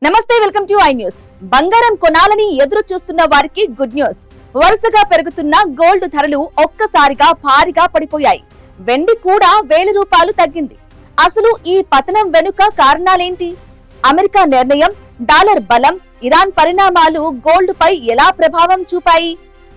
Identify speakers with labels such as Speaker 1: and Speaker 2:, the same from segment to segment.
Speaker 1: నమస్తే, welcome to I news. బంగారం కొనాలని ఎదురు చూస్తున్న వారికి గుడ్ న్యూస్. వరుసగా పెరుగుతున్న గోల్డ్ ధరలు ఒక్కసారిగా భారీగా పడిపోయాయి. వెండి కూడా ₹1000 తగ్గింది. అసలు ఈ పతనం వెనుక కారణాలేంటి? అమెరికా నిర్ణయం, డాలర్ బలం, ఇరాన్ పరిణామాలు గోల్డ్ పై ఎలా ప్రభావం చూపాయి?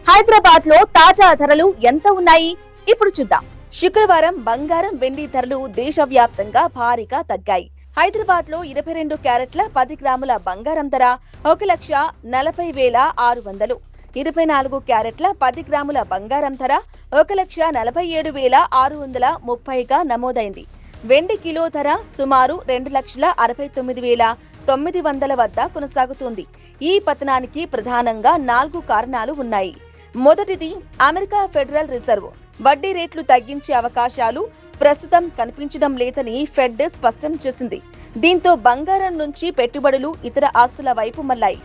Speaker 1: హైదరాబాద్ లో తాజా ధరలు ఎంత ఉన్నాయి? ఇప్పుడు చూద్దాం. శుక్రవారం బంగారం, వెండి ధరలు దేశవ్యాప్తంగా భారీగా తగ్గాయి. హైదరాబాద్ లో 22 క్యారెట్ల 10 గ్రాముల బంగారం ధర 1,40,600. 24 క్యారెట్ల 10 గ్రాముల బంగారం ధర 1,47,630గా నమోదైంది. వెండి కిలో ధర సుమారు 2,69,900 వద్ద కొనసాగుతుంది. ఈ పతనానికి ప్రధానంగా 4 కారణాలు ఉన్నాయి. మొదటిది, అమెరికా ఫెడరల్ రిజర్వ్ వడ్డీ రేట్లు తగ్గించే అవకాశాలు ప్రస్తుతం కనిపించడం లేదని ఫెడ్ స్పష్టం చేసింది. దీంతో బంగారం నుంచి పెట్టుబడులు ఇతర ఆస్తుల వైపు మళ్లాయి.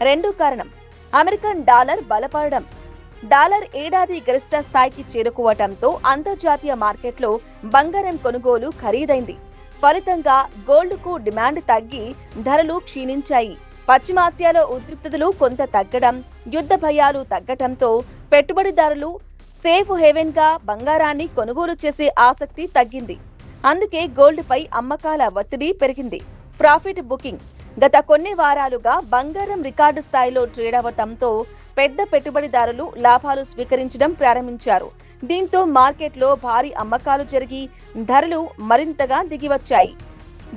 Speaker 1: రెండో కారణం, అమెరికన్ డాలర్ బలపడడం. డాలర్ ఏడాది గరిష్ట స్థాయికి చేరుకోవడంతో అంతర్జాతీయ మార్కెట్లో బంగారం కొనుగోలు ఖరీదైంది. ఫలితంగా గోల్డ్ కు డిమాండ్ తగ్గి ధరలు క్షీణించాయి. పశ్చిమాసియాలో ఉద్రిక్తతలు కొంత తగ్గడం, యుద్ధ భయాలు తగ్గడంతో పెట్టుబడిదారులు సేఫ్ హేవెన్ గా బంగారాన్ని కొనుగోలు చేసే ఆసక్తి తగ్గింది. అందుకే గోల్డ్ పై అమ్మకాల ఒత్తిడి పెరిగింది. Profit booking. గత కొన్ని వారాలుగా బంగారం రికార్డు స్థాయిలో ట్రేడ్ అవడంతో పెద్ద పెట్టుబడిదారులు లాభాలు స్వీకరించడం ప్రారంభించారు. దీంతో మార్కెట్లో భారీ అమ్మకాలు జరిగి ధరలు మరింతగా దిగివచ్చాయి.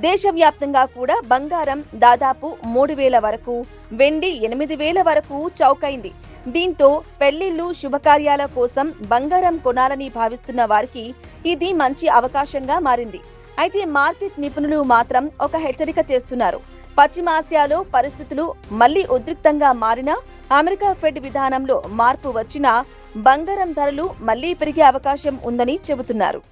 Speaker 1: దేశవ్యాప్తంగా కూడా బంగారం దాదాపు 3,000 వరకు, వెండి 8,000 వరకు చౌకైంది. దీంతో పెళ్లిళ్లు, శుభకార్యాల కోసం బంగారం కొనాలని భావిస్తున్న వారికి ఇది మంచి అవకాశంగా మారింది. అయితే మార్కెట్ నిపుణులు మాత్రం ఒక హెచ్చరిక చేస్తున్నారు. పశ్చిమాసియాలో పరిస్థితులు మళ్లీ ఉద్రిక్తంగా మారినా, అమెరికా ఫెడ్ విధానంలో మార్పు వచ్చినా బంగారం ధరలు మళ్లీ పెరిగే అవకాశం ఉందని చెబుతున్నారు.